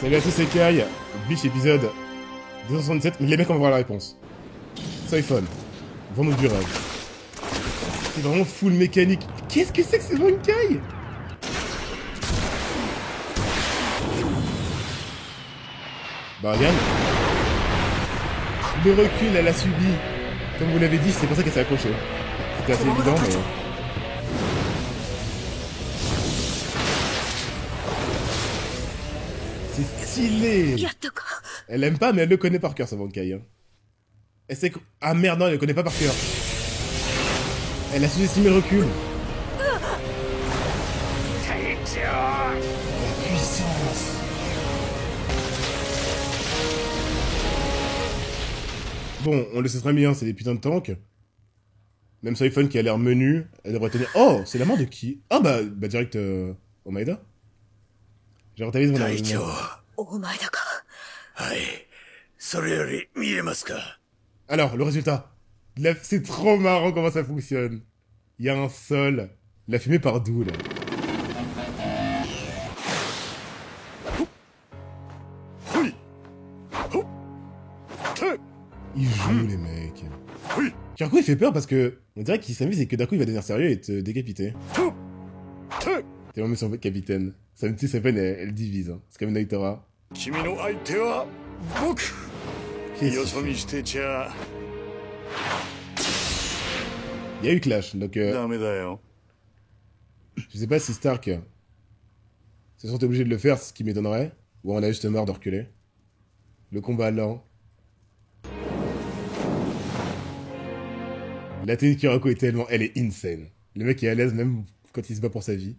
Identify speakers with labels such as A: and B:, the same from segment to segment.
A: Salut à tous, c'est Kai. Bleach épisode 277. Mais les mecs, on va voir la réponse. Soifon. Vends-nous du rêve. C'est vraiment full mécanique. Qu'est-ce que c'est que ce Bankai? Bah regarde. Le recul, elle a subi. Comme vous l'avez dit, c'est pour ça qu'elle s'est accrochée. C'était assez évident, mais... C'est stylé. Elle aime pas, mais elle le connaît par cœur, ce Bankai. Hein. Elle sait que... Ah merde, non, elle le connaît pas par cœur. Elle a sous-estimé le recul. La puissance. Bon, on le sait très bien, c'est des putains de tanks. Même Soifon qui a l'air menu, elle devrait tenir... Oh, c'est la main de qui? Ah bah direct... Omaeda. J'ai retalisé mon argument. Alors, le résultat. C'est trop marrant comment ça fonctionne. Il y a un sol. La fumée part d'où, là? Ils jouent, les mecs. Kirko, il fait peur parce que... On dirait qu'il s'amuse et que d'un coup, il va devenir sérieux et te décapiter. T'es vraiment son capitaine. Sa petite Soifon, elle divise. Hein. C'est comme Naitora. Qu'est-ce qu'il fait? Il y a eu clash, donc je sais pas si Stark se sont obligés de le faire, ce qui m'étonnerait, ou on a juste marre de reculer. Le combat lent. La tenue de Kirako est tellement... Elle est insane. Le mec est à l'aise même quand il se bat pour sa vie.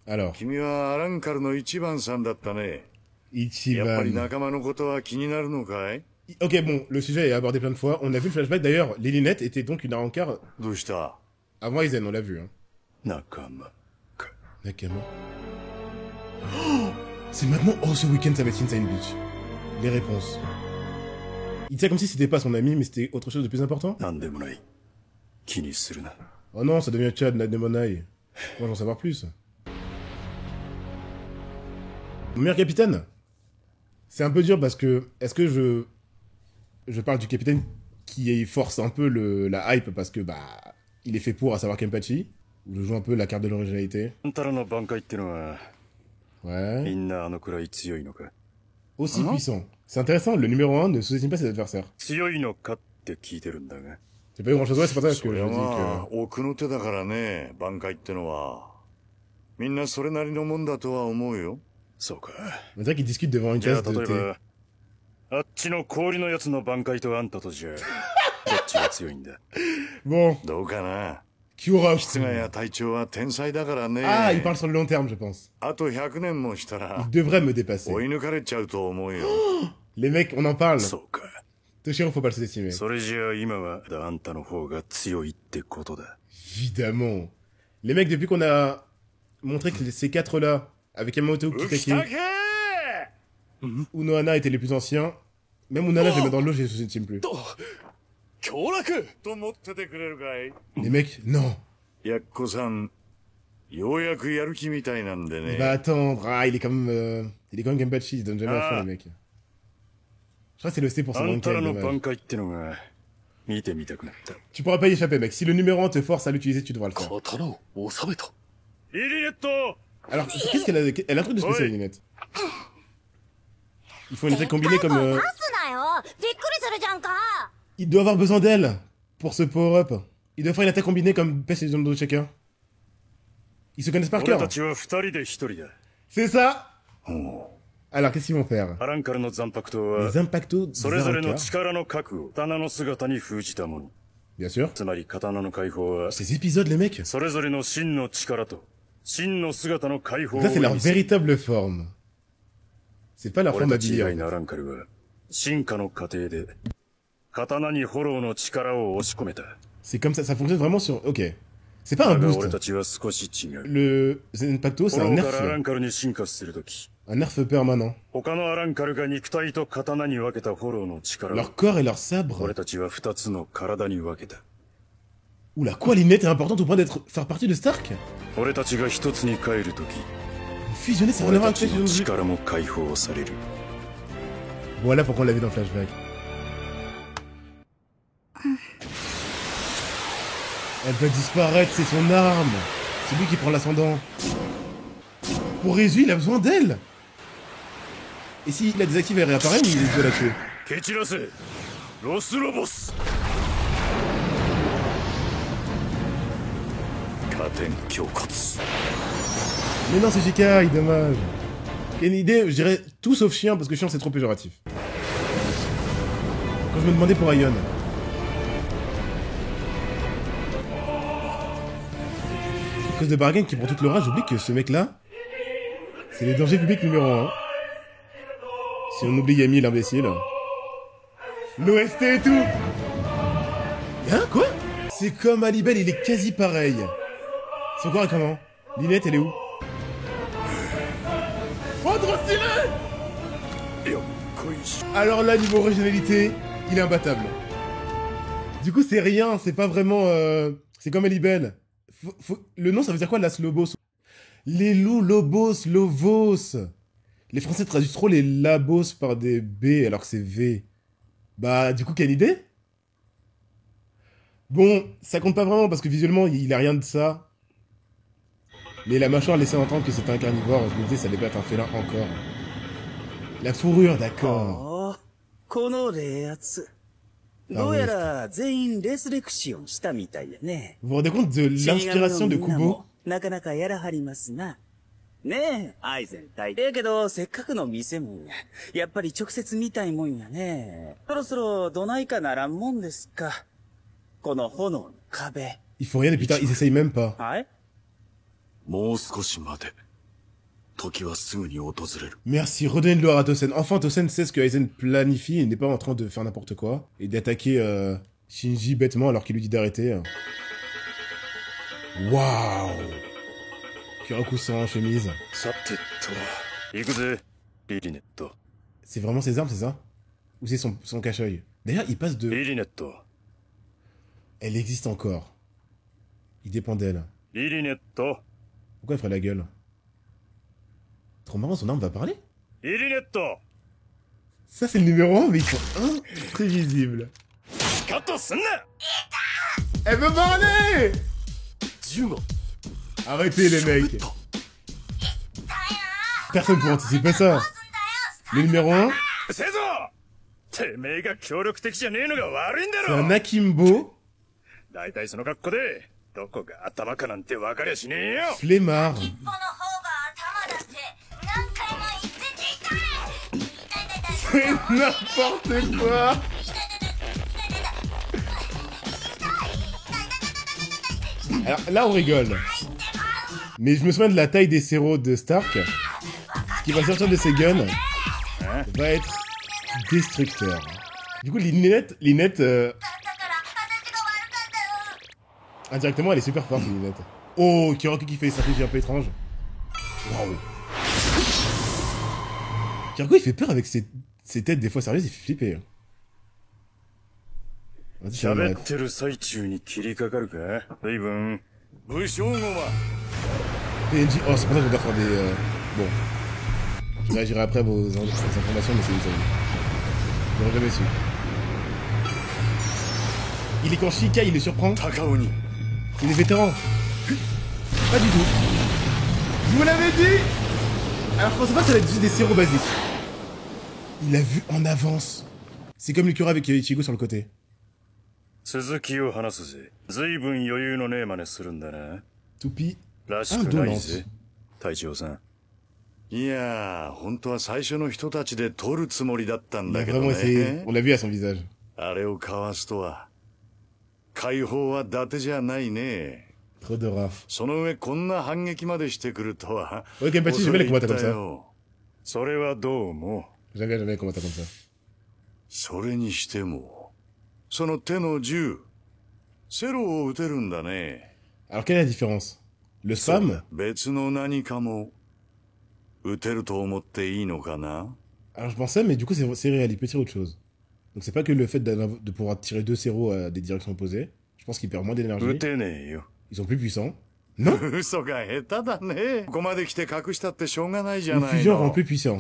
A: Alors... Ichiban... Ok, bon, le sujet est abordé plein de fois. On a vu le flashback, d'ailleurs, Lilinette était donc une Arrancar... Avant Aizen, on l'a vu, hein. Nakama. Oh, c'est maintenant... Oh, ce week-end, ça va être Insane Beach. Les réponses. Il tient comme si c'était pas son ami, mais c'était autre chose de plus important. Oh non, ça devient Chad, Nademonai. Moi, j'en savoir plus. Mon meilleur capitaine. C'est un peu dur parce que... Est-ce que je parle du capitaine qui force un peu la hype parce que, bah... Il est fait pour, à savoir Kenpachi. Ou je joue un peu la carte de l'originalité. Ouais. Aussi puissant. C'est intéressant, le numéro 1 ne sous-estime pas ses adversaires. J'ai pas eu grand chose, ouais, c'est pour ça que je dis que... On dirait qu'ils discutent devant une tasse de thé. Bon. Kyura. Ah, il parle sur le long terme, je pense. Il devrait me dépasser. Oh, les mecs, on en parle. Toshiro, faut pas le sous-estimer. Évidemment. Les mecs, depuis qu'on a montré que ces quatre-là, avec Yamamoto, Kitake, Unohana étaient les plus anciens, même Unohana, je les mets dans l'eau, je les sous-estime plus. Les mecs, non. Il va attendre. Ah, il est quand même Kenpachi, il se donne jamais à fond, les mecs. Je crois que c'est le C pour son Bankai, dommage. Tu pourras pas y échapper, mec. Si le numéro 1 te force à l'utiliser, tu devras le faire. Alors, qu'est-ce qu'elle a... Elle a un truc de spécial, Lilinette. Il faut une attaque combinée comme... Il doit avoir besoin d'elle pour ce power-up. Il doit faire une attaque combinée comme Pest et Zondo de chacun. Ils se connaissent par cœur. C'est ça. Alors, qu'est-ce qu'ils vont faire? Les Impactos d'Arrancar. Bien sûr. Ces épisodes, les mecs. Ça, c'est leur véritable forme. C'est pas leur forme habillée. C'est comme ça fonctionne vraiment sur... Ok. C'est pas un boost. Le Zenpacto, c'est un nerf. Un nerf permanent. Leur corps et leur sabre. Oula, quoi, Lilinette est importante au point faire partie de Stark? fusionner, ça n'a rien à voir avec la fusion. Voilà pourquoi on l'a vu dans le flashback. Elle va disparaître, c'est son arme. C'est lui qui prend l'ascendant. Pour Résu, il a besoin d'elle. Et s'il la désactive, elle réapparaît ou il doit la tuer? Mais non, c'est Jikai, dommage. Quelle idée, je dirais tout sauf chien, parce que chien c'est trop péjoratif. Quand je me demandais pour Aion. À cause de Bargain qui prend toute le rage, j'oublie que ce mec-là, c'est les dangers publics numéro 1. Si on oublie Yami l'imbécile. L'OST et tout. Hein, quoi? C'est comme Alibel, il est quasi pareil. Son corps est comment? Linette, elle est où? Oh, trop stylé! Alors là, niveau originalité, il est imbattable. Du coup, c'est rien, c'est pas vraiment... C'est comme Alibel. Le nom, ça veut dire quoi, Las Lobos? Les loups, Lobos, Lovos. Les Français traduisent trop les Labos par des B alors que c'est V. Bah, du coup, quelle idée? Bon, ça compte pas vraiment parce que visuellement, il a rien de ça. Mais la mâchoire laissait entendre que c'était un carnivore. Je me disais, ça allait pas être un félin encore. La fourrure, d'accord. Vous vous rendez compte de l'inspiration de Kubo?
B: ねえ、愛全体。だけど、せっかくの見せもんや。やっぱり直接見たいもんやね。そろそろどないかならんもんですか。この炎の壁。
A: Ils font rien et putain, ils essayent même pas.
B: はい。
C: もう少し待て。時はすぐに訪れる。
A: Merci, redonnez de gloire à Tosen. Enfin, Tosen sait ce que Aizen planifie et n'est pas en train de faire n'importe quoi. Et d'attaquer Shinji bêtement alors qu'il lui dit d'arrêter. Waouh! Kiraku sans chemise. C'est vraiment ses armes, c'est ça? Ou c'est son cache-œil? D'ailleurs, il passe de... Elle existe encore. Il dépend d'elle. Pourquoi elle ferait la gueule? Trop marrant, son arme va parler? Ça, c'est le numéro 1, mais ils sont imprévisibles. Elle veut parler! Arrêtez les mecs. Personne pour anticiper ça. Le numéro 1, c'est un Akimbo. Flemmard. C'est n'importe quoi. Alors là on rigole. Mais je me souviens de la taille des séros de Stark. Ce qui va sortir de ses guns va être destructeur. Du coup, Linette... indirectement, elle est super forte, Linette. Oh, Kiraku qui fait des stratégies un peu étranges. Waouh. Kiraku, il fait peur avec ses têtes des fois sérieuses, il fait flipper. Vas-y, PNJ, oh c'est pour ça que je dois faire des... Bon. Je réagirai après vos informations, mais c'est des amis. J'aurais jamais su. Il est quand Shikai, il le surprend. Il est vétéran. Pas du tout. Je vous l'avais dit. Alors je pensais pas que ça allait être juste des séros basiques. Il a vu en avance. C'est comme le cura avec Ichigo sur le côté. Toupie. Indolence.
C: いやー、本当は最初の人たちで取るつもりだったんだけどね。
A: On l'a vu à son visage.
C: あれをかわすとは、解放は伊達じゃないね。
A: Trop de raf.
C: その上こんな反撃までしてくるとは。
A: Ouais, Kenpachi, jamais les combattants comme ça.
C: それはどう思う？
A: Jamais les combattants comme ça.
C: それにしても、その手の銃、セロを撃てるんだね。
A: Alors quelle est la différence? Le spam?
C: 別の何かも撃てると思っていいのかな?
A: Alors je pensais, mais du coup c'est réel, il peut tirer autre chose. Donc c'est pas que le fait de pouvoir tirer deux séros à des directions opposées. Je pense qu'il perd moins d'énergie. Ils sont plus puissants. Non? Le fusion rend plus puissant.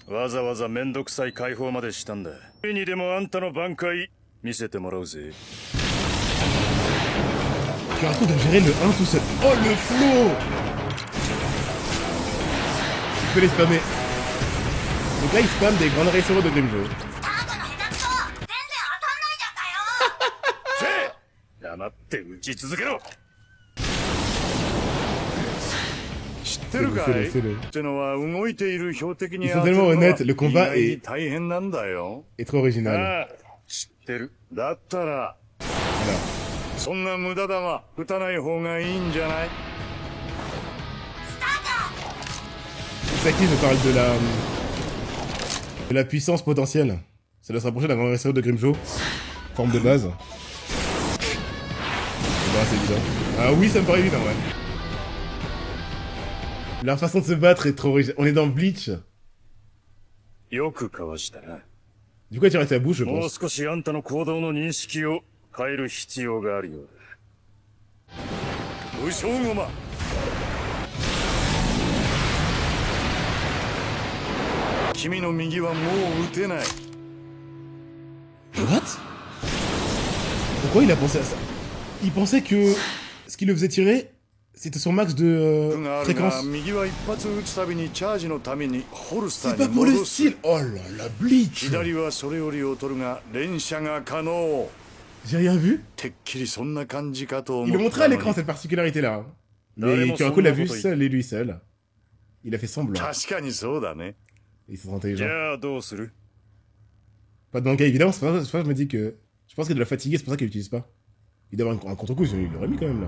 C: わざわざめんどくさい解放までしたんだ。にでもあんたの挽回見せてもらうぜ。
A: Tu racontes de gérer le 1 tout seul. Oh le flow! Tu peux les spammer. Donc là il spamme des grandes réussites de Grimjo.
C: 黙って打ち続けろ。知ってるかい？ってのは動いている標的に当てるのは意外に大変なんだよ。ああ、知ってる。だったら、そんな無駄弾撃たない方がいいんじゃない？
A: C'est à qui je parle de la puissance potentielle. Ça doit se rapprocher d'un grand réseau de Grimjo. Forme de base. Bah, c'est évident. Ah oui, ça me paraît évident, ouais. Leur façon de se battre est trop originale. On est dans Bleach. Du coup, tu restes à bouche, je pense. What? Pourquoi il a pensé à ça? Il pensait que ce qui le faisait tirer, c'était son max de fréquence. C'est pas pour le style. Oh là là, Bleach. J'ai rien vu. Il le montrait à l'écran cette particularité-là. Mais Kyoraku l'a vu seul et lui seul. Il a fait semblant. Ils sont intelligents. Pas de manga évidemment, c'est pas ça, je me dis que... Je pense qu'il doit fatiguer, c'est pour ça qu'il l'utilise pas. Il doit avoir un contre-coup, il l'aurait mis quand même là.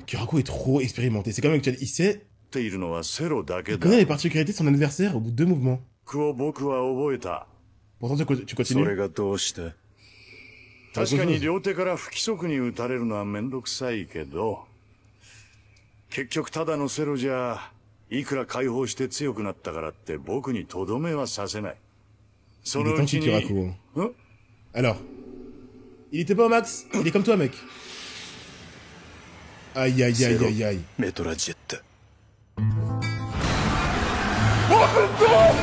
A: Kyoraku est trop expérimenté, c'est quand même que il sait... Il connaît les particularités de son adversaire au bout de 2 mouvements. Pourtant tu continues. Il est temps qu'il Kyoraku. Alors, il était pas au max, il est comme toi mec. Aïe aïe aïe aïe aïe. Oh putain.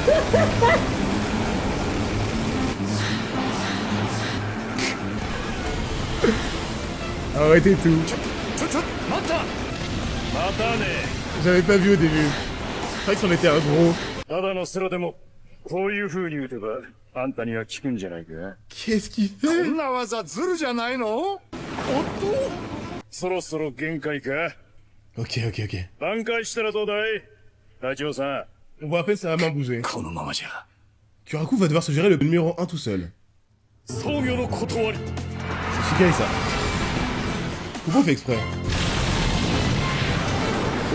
A: Arrêtez tout. J'avais pas vu au début. C'est vrai que c'en était un gros. Qu'est-ce qu'il fait? Ok. On voit à peine sa main bouger. Kyoraku va devoir se gérer le numéro 1 tout seul. C'est Shikai ça. Pourquoi on fait exprès?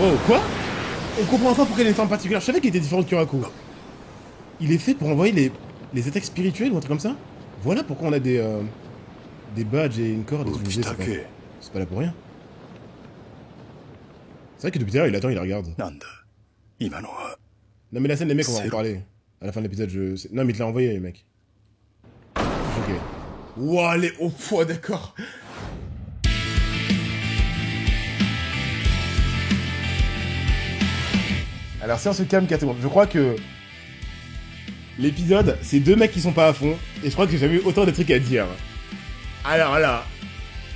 A: Wow, quoi? On comprend enfin pourquoi il a une forme particulière. Je savais qu'il était différent de Kyoraku. Il est fait pour envoyer les attaques spirituelles ou un truc comme ça. Voilà pourquoi on a des badges et une corde. C'est pas là pour rien. C'est vrai que depuis tout à l'heure, il attend, il la regarde. Non mais la scène, les mecs, on va en parler. À la fin de l'épisode, Non mais il te l'a envoyé, les mecs. Ok. Ouah, les hauts poids, d'accord. Alors si on se calme 4 secondes, je crois que l'épisode, c'est 2 mecs qui sont pas à fond, et je crois que j'ai jamais eu autant de trucs à dire. Alors là,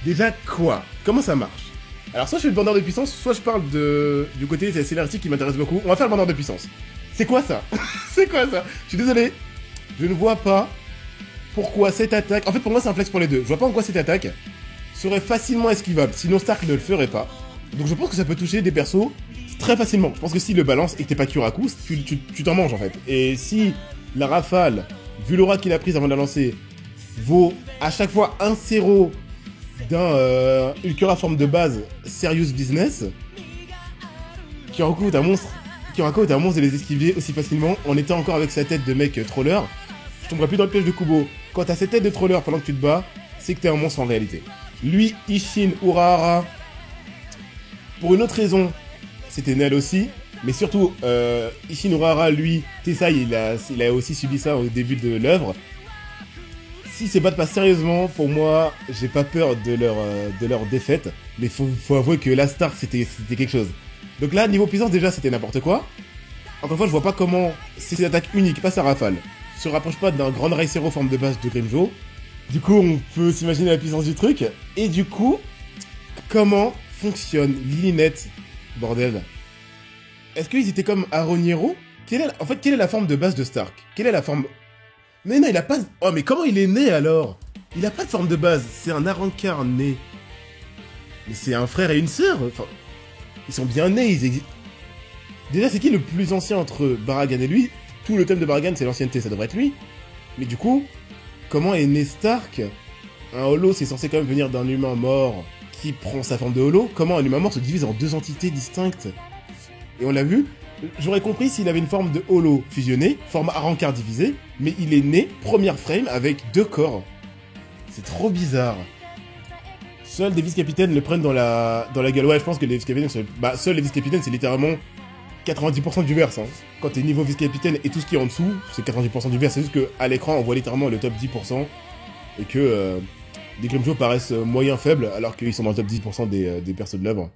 A: déjà quoi? Comment ça marche? Alors soit je fais le bandeur de puissance, soit je parle du côté scénaristique qui m'intéresse beaucoup. On va faire le bandeur de puissance. C'est quoi ça? C'est quoi ça? Je suis désolé, je ne vois pas pourquoi cette attaque... En fait pour moi c'est un flex pour les deux, je vois pas en quoi cette attaque serait facilement esquivable, sinon Stark ne le ferait pas. Donc je pense que ça peut toucher des persos très facilement. Je pense que s'il le balance et que t'es pas Kyoraku, tu t'en manges en fait. Et si la rafale, vu l'aura qu'il a prise avant de la lancer, vaut à chaque fois un 0 d'un Ulcura forme de base serious business, Kyoraku est un monstre. Kyoraku est un monstre de les esquiver aussi facilement en étant encore avec sa tête de mec troller. Je tomberai plus dans le piège de Kubo. Quand t'as cette tête de troller pendant que tu te bats, c'est que t'es un monstre en réalité. Lui, Isshin, Urahara, pour une autre raison, c'était Nel aussi, mais surtout, Isshin Urahara, lui, Tessai, il a aussi subi ça au début de l'œuvre. s'ils se battent pas sérieusement, pour moi, j'ai pas peur de leur défaite. Mais faut avouer que la Stark, c'était quelque chose. Donc là, niveau puissance, déjà, c'était n'importe quoi. Encore une fois, je vois pas comment, si c'est l'attaque unique, pas sa rafale, se rapproche pas d'un Grand Racer forme de base de Grimmjow. Du coup, on peut s'imaginer la puissance du truc. Et du coup, comment fonctionne Lilinette, bordel? Est-ce qu'ils étaient comme Aroniero? En fait, quelle est la forme de base de Stark? Quelle est la forme... Mais non, il a pas... Oh, mais comment il est né, alors? Il a pas de forme de base, c'est un Arrancar né. Mais c'est un frère et une sœur. Enfin, ils sont bien nés, ils existent... Déjà, c'est qui le plus ancien entre Baragan et lui? Tout le thème de Baragan, c'est l'ancienneté, ça devrait être lui. Mais du coup, comment est né Stark? Un holo, c'est censé quand même venir d'un humain mort qui prend sa forme de holo. Comment un humain mort se divise en deux entités distinctes? Et on l'a vu, j'aurais compris s'il avait une forme de holo fusionnée, forme Arrancar divisée, mais il est né, première frame, avec deux corps. C'est trop bizarre. Seuls des vice-capitaines le prennent dans la gueule. Ouais, je pense que les vice-capitaines... Bah, seuls les vice-capitaines, c'est littéralement 90% du verse. Hein. Quand t'es niveau vice-capitaine et tout ce qui est en dessous, c'est 90% du verse. C'est juste qu'à l'écran, on voit littéralement le top 10%. Et que les Grimmjow paraissent moyens faibles, alors qu'ils sont dans le top 10% des persos de l'œuvre.